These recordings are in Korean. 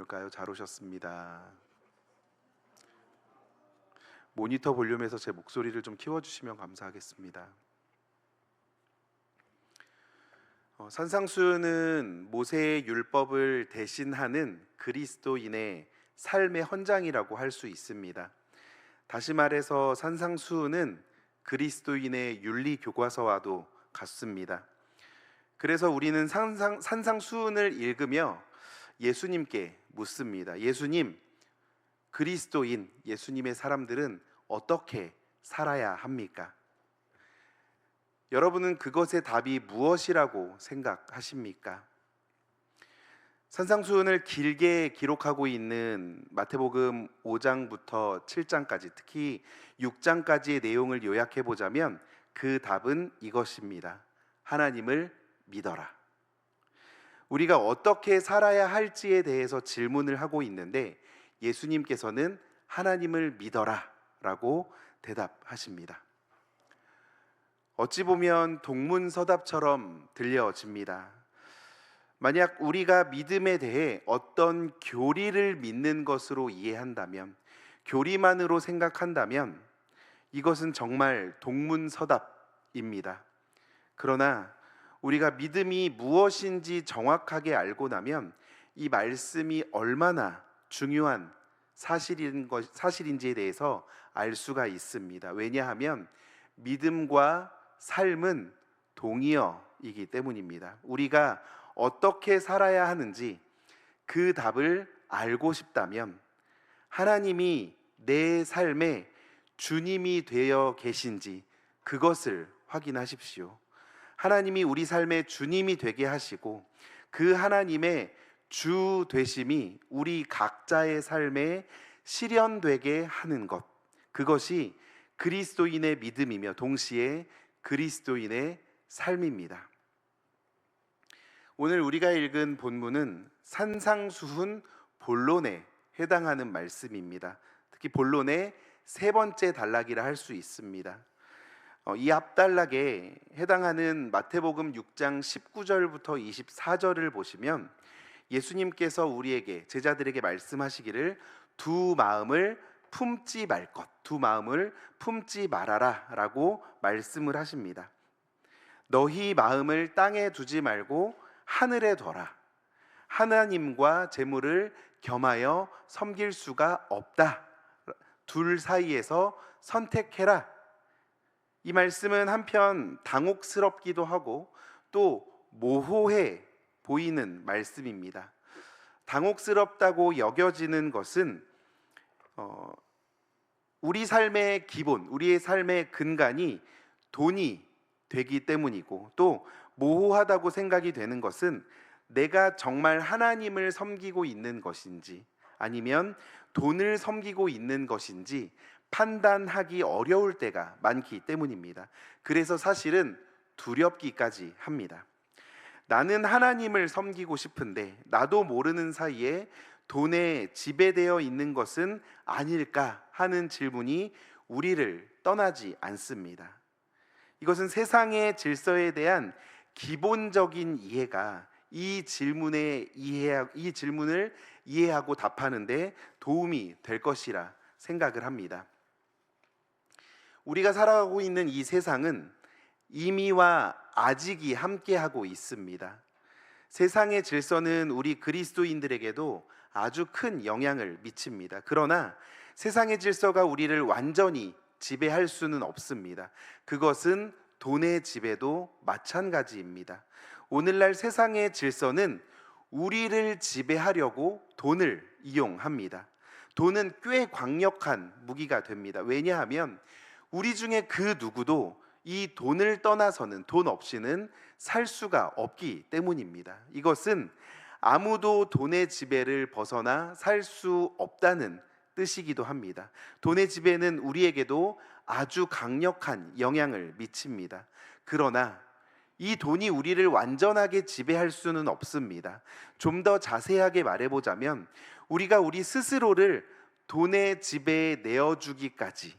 좋을까요? 잘 오셨습니다. 모니터 볼륨에서 제 목소리를 좀 키워주시면 감사하겠습니다. 산상수훈은 모세의 율법을 대신하는 그리스도인의 삶의 헌장이라고 할 수 있습니다. 다시 말해서 산상수훈은 그리스도인의 윤리 교과서와도 같습니다. 그래서 우리는 산상수훈을 읽으며 예수님께 묻습니다. 예수님, 그리스도인 예수님의 사람들은 어떻게 살아야 합니까? 여러분은 그것의 답이 무엇이라고 생각하십니까? 산상수훈을 길게 기록하고 있는 마태복음 5장부터 7장까지, 특히 6장까지의 내용을 요약해 보자면 그 답은 이것입니다. 하나님을 믿어라. 우리가 어떻게 살아야 할지에 대해서 질문을 하고 있는데 예수님께서는 하나님을 믿어라 라고 대답하십니다. 어찌 보면 동문서답처럼 들려집니다. 만약 우리가 믿음에 대해 어떤 교리를 믿는 것으로 이해한다면, 교리만으로 생각한다면 이것은 정말 동문서답입니다. 그러나 우리가 믿음이 무엇인지 정확하게 알고 나면 이 말씀이 얼마나 중요한 사실인지에 대해서 알 수가 있습니다. 왜냐하면 믿음과 삶은 동의어이기 때문입니다. 우리가 어떻게 살아야 하는지 그 답을 알고 싶다면 하나님이 내 삶의 주님이 되어 계신지 그것을 확인하십시오. 하나님이 우리 삶의 주님이 되게 하시고 그 하나님의 주 되심이 우리 각자의 삶에 실현되게 하는 것, 그것이 그리스도인의 믿음이며 동시에 그리스도인의 삶입니다. 오늘 우리가 읽은 본문은 산상수훈 본론에 해당하는 말씀입니다. 특히 본론의 세 번째 단락이라 할 수 있습니다. 이 앞단락에 해당하는 마태복음 6장 19절부터 24절을 보시면 예수님께서 우리에게, 제자들에게 말씀하시기를 두 마음을 품지 말 것, 두 마음을 품지 말아라 라고 말씀을 하십니다. 너희 마음을 땅에 두지 말고 하늘에 둬라. 하나님과 재물을 겸하여 섬길 수가 없다. 둘 사이에서 선택해라. 이 말씀은 한편 당혹스럽기도 하고 또 모호해 보이는 말씀입니다. 당혹스럽다고 여겨지는 것은 우리 삶의 기본, 우리의 삶의 근간이 돈이 되기 때문이고, 또 모호하다고 생각이 되는 것은 내가 정말 하나님을 섬기고 있는 것인지 아니면 돈을 섬기고 있는 것인지 판단하기 어려울 때가 많기 때문입니다. 그래서 사실은 두렵기까지 합니다. 나는 하나님을 섬기고 싶은데 나도 모르는 사이에 돈에 지배되어 있는 것은 아닐까 하는 질문이 우리를 떠나지 않습니다. 이것은 세상의 질서에 대한 기본적인 이해가 이 질문을 이해하고 답하는데 도움이 될 것이라 생각을 합니다. 우리가 살아가고 있는 이 세상은 이미와 아직이 함께하고 있습니다. 세상의 질서는 우리 그리스도인들에게도 아주 큰 영향을 미칩니다. 그러나 세상의 질서가 우리를 완전히 지배할 수는 없습니다. 그것은 돈의 지배도 마찬가지입니다. 오늘날 세상의 질서는 우리를 지배하려고 돈을 이용합니다. 돈은 꽤 강력한 무기가 됩니다. 왜냐하면 우리 중에 그 누구도 이 돈을 떠나서는, 돈 없이는 살 수가 없기 때문입니다. 이것은 아무도 돈의 지배를 벗어나 살 수 없다는 뜻이기도 합니다. 돈의 지배는 우리에게도 아주 강력한 영향을 미칩니다. 그러나 이 돈이 우리를 완전하게 지배할 수는 없습니다. 좀 더 자세하게 말해보자면 우리가 우리 스스로를 돈의 지배에 내어주기까지,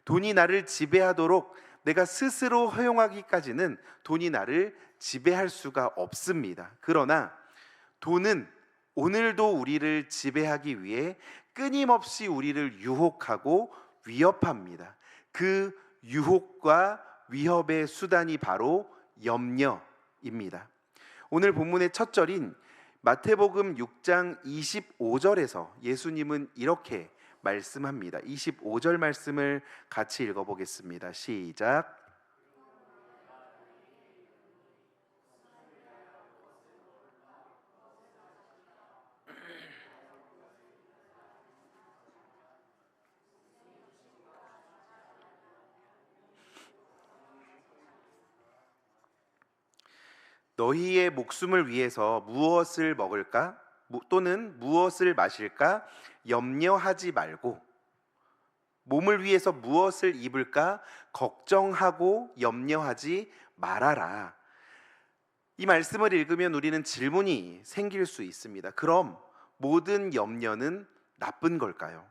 돈이 나를 지배하도록 내가 스스로 허용하기까지는 돈이 나를 지배할 수가 없습니다. 그러나 돈은 오늘도 우리를 지배하기 위해 끊임없이 우리를 유혹하고 위협합니다. 그 유혹과 위협의 수단이 바로 염려입니다. 오늘 본문의 첫 절인 마태복음 6장 25절에서 예수님은 이렇게 말씀합니다. 25절 말씀을 같이 읽어보겠습니다. 시작. 너희의 목숨을 위해서 무엇을 먹을까? 또는 무엇을 마실까? 염려하지 말고 몸을 위해서 무엇을 입을까? 걱정하고 염려하지 말아라. 이 말씀을 읽으면 우리는 질문이 생길 수 있습니다. 그럼 모든 염려는 나쁜 걸까요?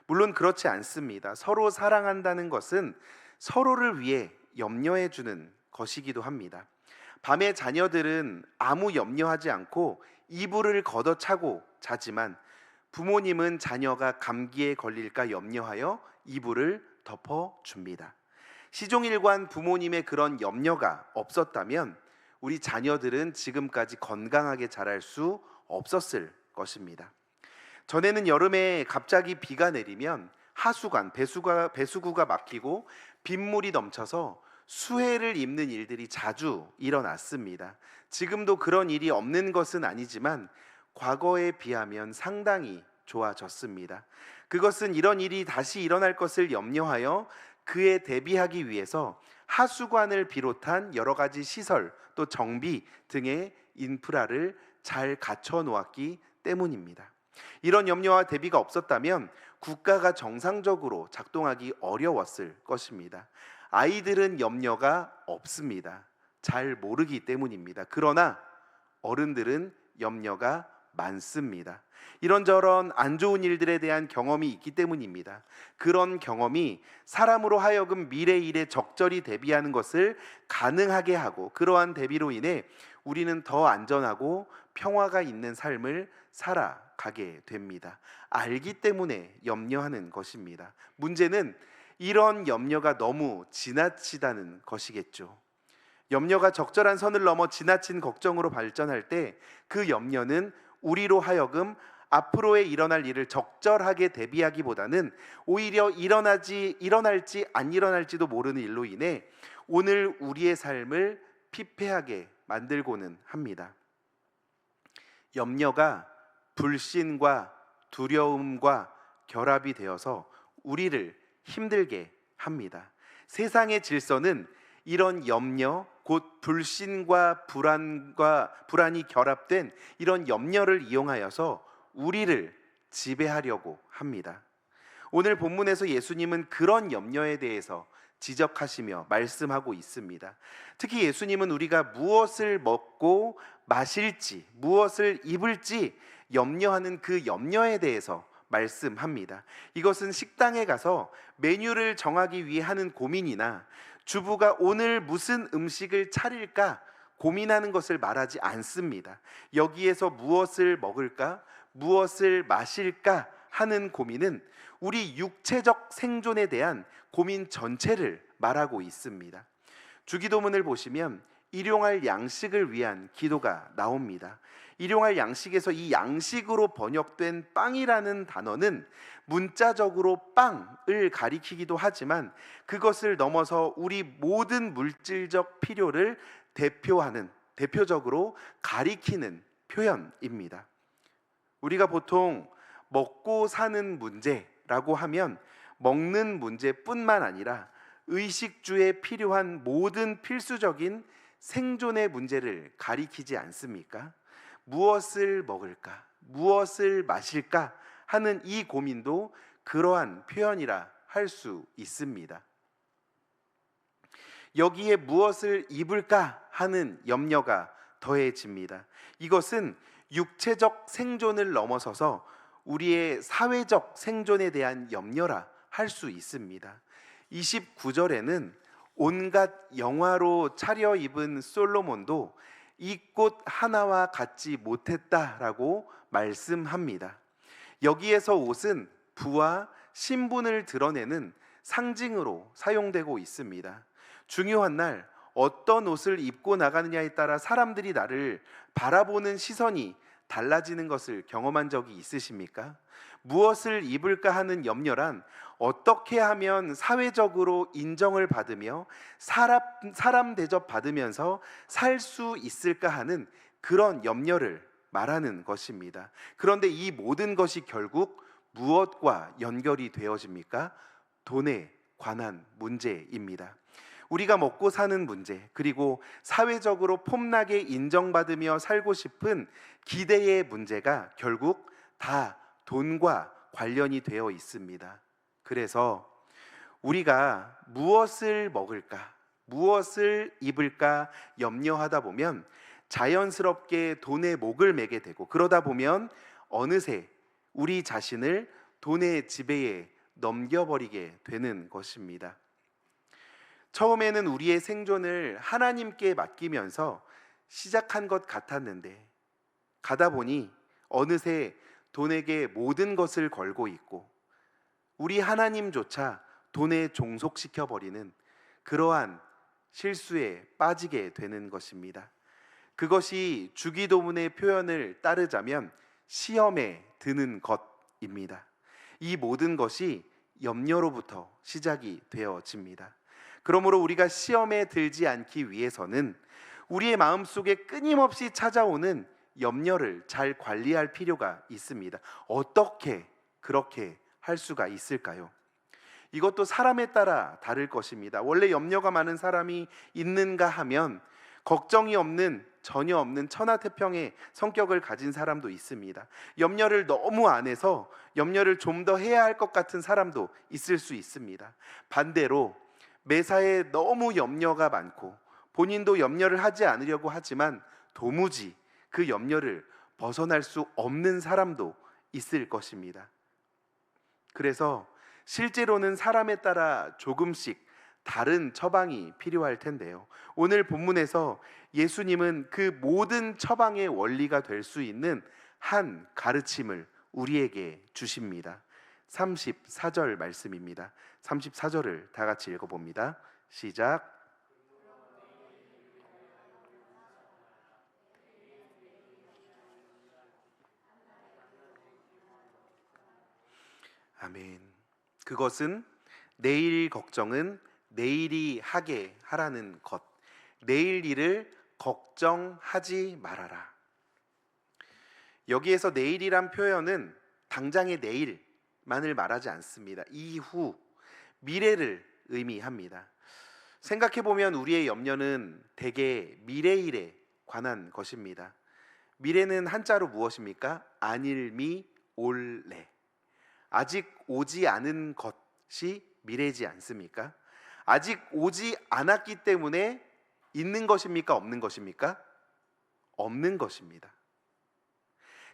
물론 그렇지 않습니다. 서로 사랑한다는 것은 서로를 위해 염려해 주는 것이기도 합니다. 밤에 자녀들은 아무 염려하지 않고 이불을 걷어차고 자지만 부모님은 자녀가 감기에 걸릴까 염려하여 이불을 덮어줍니다. 시종일관 부모님의 그런 염려가 없었다면 우리 자녀들은 지금까지 건강하게 자랄 수 없었을 것입니다. 전에는 여름에 갑자기 비가 내리면 하수관, 배수구가 막히고 빗물이 넘쳐서 수해를 입는 일들이 자주 일어났습니다. 지금도 그런 일이 없는 것은 아니지만 과거에 비하면 상당히 좋아졌습니다. 그것은 이런 일이 다시 일어날 것을 염려하여 그에 대비하기 위해서 하수관을 비롯한 여러 가지 시설 또 정비 등의 인프라를 잘 갖춰 놓았기 때문입니다. 이런 염려와 대비가 없었다면 국가가 정상적으로 작동하기 어려웠을 것입니다. 아이들은 염려가 없습니다. 잘 모르기 때문입니다. 그러나 어른들은 염려가 많습니다. 이런저런 안 좋은 일들에 대한 경험이 있기 때문입니다. 그런 경험이 사람으로 하여금 미래 일에 적절히 대비하는 것을 가능하게 하고 그러한 대비로 인해 우리는 더 안전하고 평화가 있는 삶을 살아가게 됩니다. 알기 때문에 염려하는 것입니다. 문제는 이런 염려가 너무 지나치다는 것이겠죠. 염려가 적절한 선을 넘어 지나친 걱정으로 발전할 때 그 염려는 우리로 하여금 앞으로의 일어날 일을 적절하게 대비하기보다는 오히려 일어날지 안 일어날지도 모르는 일로 인해 오늘 우리의 삶을 피폐하게 만들고는 합니다. 염려가 불신과 두려움과 결합이 되어서 우리를 힘들게 합니다. 세상의 질서는 이런 염려, 곧 불신과 불안이 결합된 이런 염려를 이용하여서 우리를 지배하려고 합니다. 오늘 본문에서 예수님은 그런 염려에 대해서 지적하시며 말씀하고 있습니다. 특히 예수님은 우리가 무엇을 먹고 마실지, 무엇을 입을지 염려하는 그 염려에 대해서 말씀합니다. 이것은 식당에 가서 메뉴를 정하기 위해 하는 고민이나 주부가 오늘 무슨 음식을 차릴까 고민하는 것을 말하지 않습니다. 여기에서 무엇을 먹을까, 무엇을 마실까 하는 고민은 우리 육체적 생존에 대한 고민 전체를 말하고 있습니다. 주기도문을 보시면 일용할 양식을 위한 기도가 나옵니다. 일용할 양식에서 이 양식으로 번역된 빵이라는 단어는 문자적으로 빵을 가리키기도 하지만 그것을 넘어서 우리 모든 물질적 필요를 대표적으로 가리키는 표현입니다. 우리가 보통 먹고 사는 문제라고 하면 먹는 문제뿐만 아니라 의식주에 필요한 모든 필수적인 생존의 문제를 가리키지 않습니까? 무엇을 먹을까? 무엇을 마실까? 하는 이 고민도 그러한 표현이라 할 수 있습니다. 여기에 무엇을 입을까 하는 염려가 더해집니다. 이것은 육체적 생존을 넘어서서 우리의 사회적 생존에 대한 염려라 할 수 있습니다. 29절에는 온갖 영화로 차려입은 솔로몬도 이 꽃 하나와 같지 못했다라고 말씀합니다. 여기에서 옷은 부와 신분을 드러내는 상징으로 사용되고 있습니다. 중요한 날 어떤 옷을 입고 나가느냐에 따라 사람들이 나를 바라보는 시선이 달라지는 것을 경험한 적이 있으십니까? 무엇을 입을까 하는 염려란 어떻게 하면 사회적으로 인정을 받으며 사람 대접 받으면서 살 수 있을까 하는 그런 염려를 말하는 것입니다. 그런데 이 모든 것이 결국 무엇과 연결이 되어집니까? 돈에 관한 문제입니다. 우리가 먹고 사는 문제, 그리고 사회적으로 폼나게 인정받으며 살고 싶은 기대의 문제가 결국 다 돈과 관련이 되어 있습니다. 그래서 우리가 무엇을 먹을까, 무엇을 입을까 염려하다 보면 자연스럽게 돈에 목을 매게 되고, 그러다 보면 어느새 우리 자신을 돈의 지배에 넘겨버리게 되는 것입니다. 처음에는 우리의 생존을 하나님께 맡기면서 시작한 것 같았는데, 가다 보니 어느새 돈에게 모든 것을 걸고 있고 우리 하나님조차 돈에 종속시켜버리는 그러한 실수에 빠지게 되는 것입니다. 그것이 주기도문의 표현을 따르자면 시험에 드는 것입니다. 이 모든 것이 염려로부터 시작이 되어집니다. 그러므로 우리가 시험에 들지 않기 위해서는 우리의 마음속에 끊임없이 찾아오는 염려를 잘 관리할 필요가 있습니다. 어떻게 그렇게 할 수가 있을까요? 이것도 사람에 따라 다를 것입니다. 원래 염려가 많은 사람이 있는가 하면 걱정이 없는, 전혀 없는 천하태평의 성격을 가진 사람도 있습니다. 염려를 너무 안 해서 염려를 좀 더 해야 할 것 같은 사람도 있을 수 있습니다. 반대로 매사에 너무 염려가 많고 본인도 염려를 하지 않으려고 하지만 도무지 그 염려를 벗어날 수 없는 사람도 있을 것입니다. 그래서 실제로는 사람에 따라 조금씩 다른 처방이 필요할 텐데요, 오늘 본문에서 예수님은 그 모든 처방의 원리가 될 수 있는 한 가르침을 우리에게 주십니다. 34절 말씀입니다. 34절을 다 같이 읽어봅니다. 시작. 아멘. 그것은 내일 걱정은 내일이 하게 하라는 것. 내일 일을 걱정하지 말아라. 여기에서 내일이란 표현은 당장의 내일만을 말하지 않습니다. 이후, 미래를 의미합니다. 생각해보면 우리의 염려는 대개 미래일에 관한 것입니다. 미래는 한자로 무엇입니까? 안일미 올래. 아직 오지 않은 것이 미래지 않습니까? 아직 오지 않았기 때문에 있는 것입니까? 없는 것입니까? 없는 것입니다.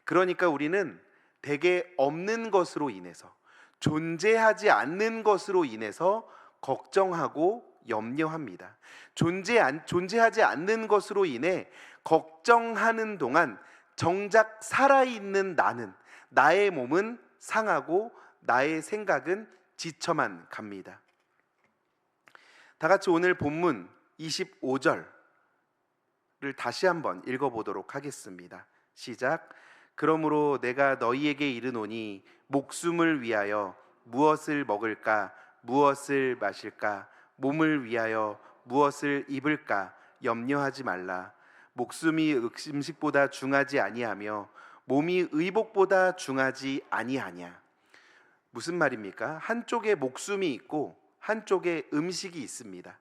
그러니까 우리는 대개 없는 것으로 인해서, 존재하지 않는 것으로 인해서 걱정하고 염려합니다. 존재하지 않는 것으로 인해 걱정하는 동안 정작 살아있는 나는, 나의 몸은 상하고 나의 생각은 지쳐만 갑니다. 다 같이 오늘 본문 25절을 다시 한번 읽어보도록 하겠습니다. 시작. 그러므로 내가 너희에게 이르노니 목숨을 위하여 무엇을 먹을까, 무엇을 마실까, 몸을 위하여 무엇을 입을까 염려하지 말라. 목숨이 음식보다 중하지 아니하며 몸이 의복보다 중하지 아니하냐. 무슨 말입니까? 한쪽에 목숨이 있고 한쪽에 음식이 있습니다.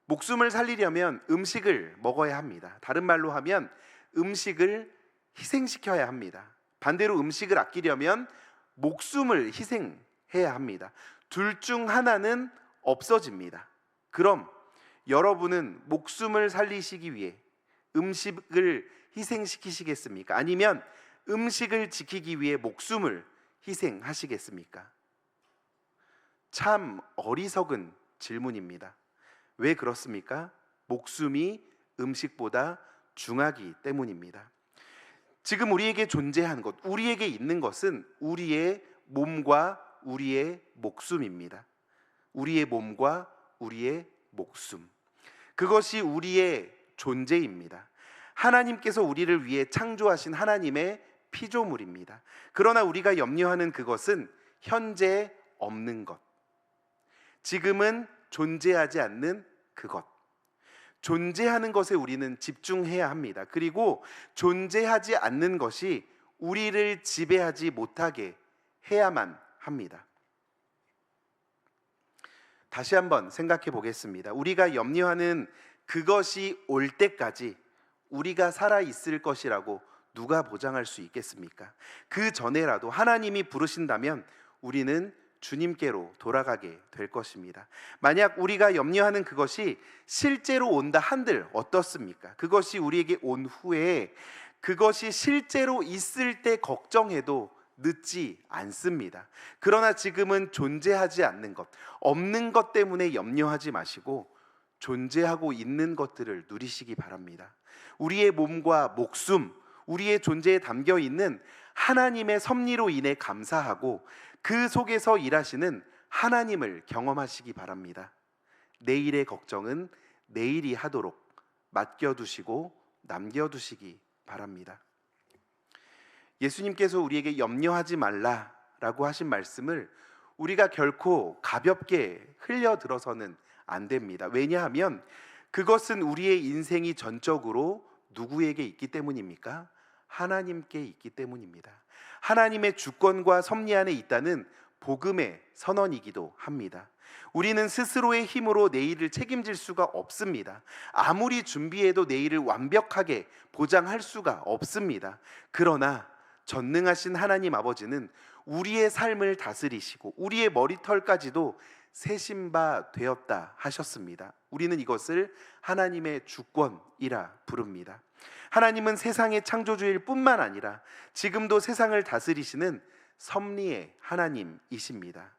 목숨을 살리려면 음식을 먹어야 합니다. 다른 말로 하면 음식을 희생시켜야 합니다. 반대로 음식을 아끼려면 목숨을 희생해야 합니다. 둘 중 하나는 없어집니다. 그럼 여러분은 목숨을 살리시기 위해 음식을 희생시키시겠습니까? 아니면 음식을 지키기 위해 목숨을 희생하시겠습니까? 참 어리석은 질문입니다. 왜 그렇습니까? 목숨이 음식보다 중하기 때문입니다. 지금 우리에게 존재하는 것, 우리에게 있는 것은 우리의 몸과 우리의 목숨입니다. 우리의 몸과 우리의 목숨. 그것이 우리의 존재입니다. 하나님께서 우리를 위해 창조하신 하나님의 피조물입니다. 그러나 우리가 염려하는 그것은 현재 없는 것, 지금은 존재하지 않는 그것. 존재하는 것에 우리는 집중해야 합니다. 그리고 존재하지 않는 것이 우리를 지배하지 못하게 해야만 합니다. 다시 한번 생각해 보겠습니다. 우리가 염려하는 그것이 올 때까지 우리가 살아 있을 것이라고 누가 보장할 수 있겠습니까? 그 전에라도 하나님이 부르신다면 우리는 주님께로 돌아가게 될 것입니다. 만약 우리가 염려하는 그것이 실제로 온다 한들 어떻습니까? 그것이 우리에게 온 후에 그것이 실제로 있을 때 걱정해도 늦지 않습니다. 그러나 지금은 존재하지 않는 것, 없는 것 때문에 염려하지 마시고 존재하고 있는 것들을 누리시기 바랍니다. 우리의 몸과 목숨, 우리의 존재에 담겨 있는 하나님의 섭리로 인해 감사하고 그 속에서 일하시는 하나님을 경험하시기 바랍니다. 내일의 걱정은 내일이 하도록 맡겨두시고 남겨두시기 바랍니다. 예수님께서 우리에게 염려하지 말라라고 하신 말씀을 우리가 결코 가볍게 흘려들어서는 안 됩니다. 왜냐하면 그것은 우리의 인생이 전적으로 누구에게 있기 때문입니까? 하나님께 있기 때문입니다. 하나님의 주권과 섭리 안에 있다는 복음의 선언이기도 합니다. 우리는 스스로의 힘으로 내일을 책임질 수가 없습니다. 아무리 준비해도 내일을 완벽하게 보장할 수가 없습니다. 그러나 전능하신 하나님 아버지는 우리의 삶을 다스리시고 우리의 머리털까지도 세신 바 되었다 하셨습니다. 우리는 이것을 하나님의 주권이라 부릅니다. 하나님은 세상의 창조주일 뿐만 아니라 지금도 세상을 다스리시는 섭리의 하나님이십니다.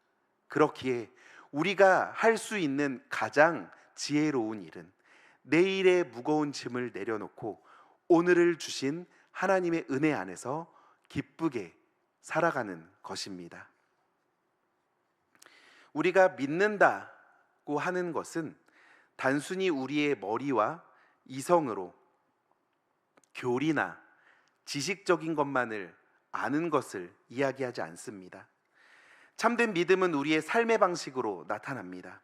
그렇기에 우리가 할 수 있는 가장 지혜로운 일은 내일의 무거운 짐을 내려놓고 오늘을 주신 하나님의 은혜 안에서 기쁘게 살아가는 것입니다. 우리가 믿는다고 하는 것은 단순히 우리의 머리와 이성으로 교리나 지식적인 것만을 아는 것을 이야기하지 않습니다. 참된 믿음은 우리의 삶의 방식으로 나타납니다.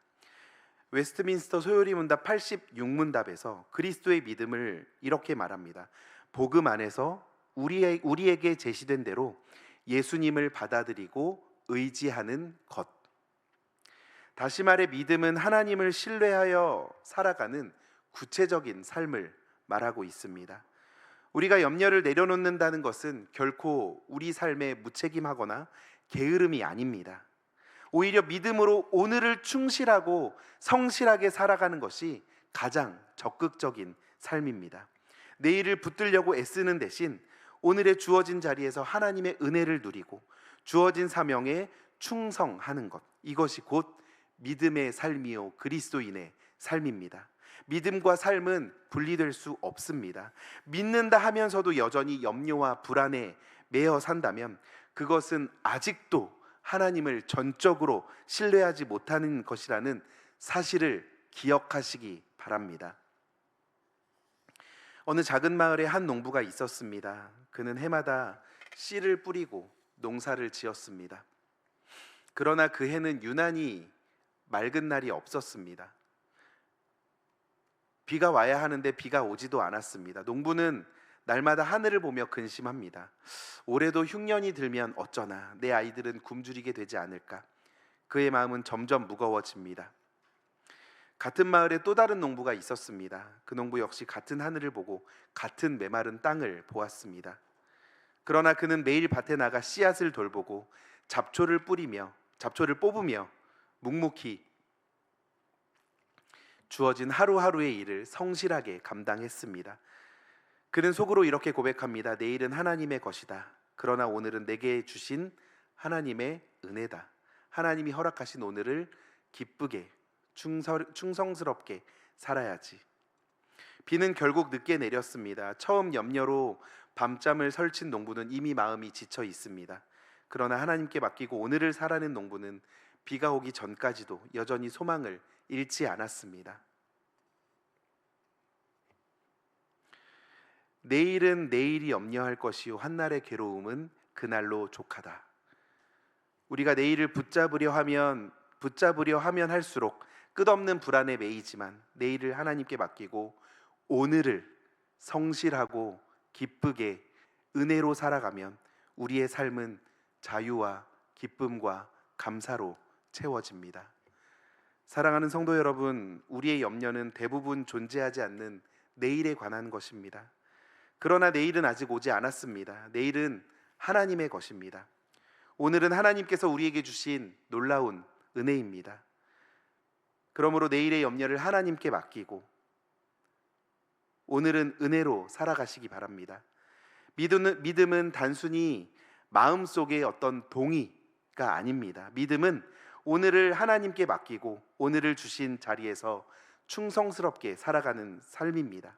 웨스트민스터 소요리 문답 86문답에서 그리스도의 믿음을 이렇게 말합니다. 복음 안에서 우리에게 제시된 대로 예수님을 받아들이고 의지하는 것. 다시 말해 믿음은 하나님을 신뢰하여 살아가는 구체적인 삶을 말하고 있습니다. 우리가 염려를 내려놓는다는 것은 결코 우리 삶에 무책임하거나 게으름이 아닙니다. 오히려 믿음으로 오늘을 충실하고 성실하게 살아가는 것이 가장 적극적인 삶입니다. 내일을 붙들려고 애쓰는 대신 오늘의 주어진 자리에서 하나님의 은혜를 누리고 주어진 사명에 충성하는 것, 이것이 곧 믿음의 삶이요 그리스도인의 삶입니다. 믿음과 삶은 분리될 수 없습니다. 믿는다 하면서도 여전히 염려와 불안에 매여 산다면 그것은 아직도 하나님을 전적으로 신뢰하지 못하는 것이라는 사실을 기억하시기 바랍니다. 어느 작은 마을에 한 농부가 있었습니다. 그는 해마다 씨를 뿌리고 농사를 지었습니다. 그러나 그 해는 유난히 맑은 날이 없었습니다. 비가 와야 하는데 비가 오지도 않았습니다. 농부는 날마다 하늘을 보며 근심합니다. 올해도 흉년이 들면 어쩌나 내 아이들은 굶주리게 되지 않을까. 그의 마음은 점점 무거워집니다. 같은 마을에 또 다른 농부가 있었습니다. 그 농부 역시 같은 하늘을 보고 같은 메마른 땅을 보았습니다. 그러나 그는 매일 밭에 나가 씨앗을 돌보고 잡초를 뽑으며 묵묵히 주어진 하루하루의 일을 성실하게 감당했습니다. 그는 속으로 이렇게 고백합니다. 내일은 하나님의 것이다. 그러나 오늘은 내게 주신 하나님의 은혜다. 하나님이 허락하신 오늘을 기쁘게 충성스럽게 살아야지. 비는 결국 늦게 내렸습니다. 처음 염려로 밤잠을 설친 농부는 이미 마음이 지쳐 있습니다. 그러나 하나님께 맡기고 오늘을 살아낸 농부는 비가 오기 전까지도 여전히 소망을 잃지 않았습니다. 내일은 내일이 염려할 것이요 한날의 괴로움은 그날로 족하다. 우리가 내일을 붙잡으려 하면 할수록 끝없는 불안에 매이지만 내일을 하나님께 맡기고 오늘을 성실하고 기쁘게 은혜로 살아가면 우리의 삶은 자유와 기쁨과 감사로 채워집니다. 사랑하는 성도 여러분, 우리의 염려는 대부분 존재하지 않는 내일에 관한 것입니다. 그러나 내일은 아직 오지 않았습니다. 내일은 하나님의 것입니다. 오늘은 하나님께서 우리에게 주신 놀라운 은혜입니다. 그러므로 내일의 염려를 하나님께 맡기고 오늘은 은혜로 살아가시기 바랍니다. 믿음은 단순히 마음속의 어떤 동의가 아닙니다. 믿음은 오늘을 하나님께 맡기고 오늘을 주신 자리에서 충성스럽게 살아가는 삶입니다.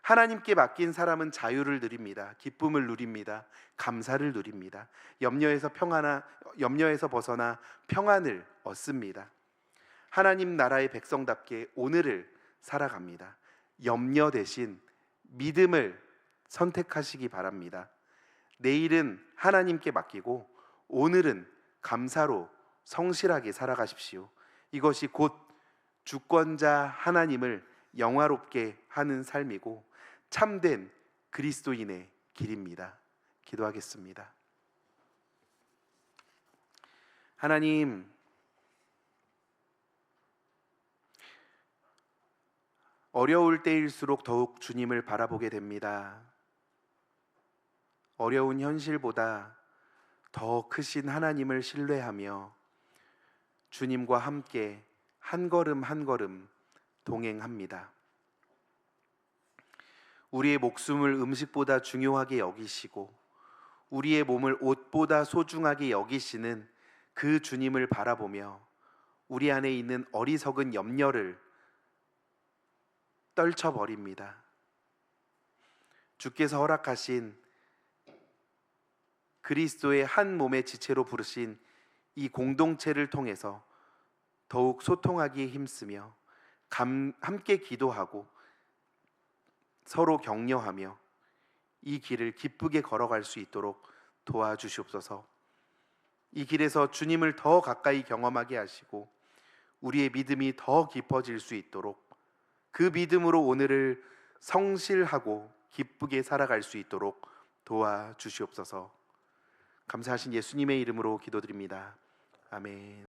하나님께 맡긴 사람은 자유를 누립니다. 기쁨을 누립니다. 감사를 누립니다. 염려에서 벗어나 평안을 얻습니다. 하나님 나라의 백성답게 오늘을 살아갑니다. 염려 대신 믿음을 선택하시기 바랍니다. 내일은 하나님께 맡기고 오늘은 감사로 성실하게 살아가십시오. 이것이 곧 주권자 하나님을 영화롭게 하는 삶이고 참된 그리스도인의 길입니다. 기도하겠습니다. 하나님, 어려울 때일수록 더욱 주님을 바라보게 됩니다. 어려운 현실보다 더 크신 하나님을 신뢰하며 주님과 함께 한 걸음 한 걸음 동행합니다. 우리의 목숨을 음식보다 중요하게 여기시고 우리의 몸을 옷보다 소중하게 여기시는 그 주님을 바라보며 우리 안에 있는 어리석은 염려를 떨쳐버립니다. 주께서 허락하신 그리스도의 한 몸의 지체로 부르신 이 공동체를 통해서 더욱 소통하기에 힘쓰며 함께 기도하고 서로 격려하며 이 길을 기쁘게 걸어갈 수 있도록 도와주시옵소서. 이 길에서 주님을 더 가까이 경험하게 하시고 우리의 믿음이 더 깊어질 수 있도록 그 믿음으로 오늘을 성실하고 기쁘게 살아갈 수 있도록 도와주시옵소서. 감사하신 예수님의 이름으로 기도드립니다. 아멘.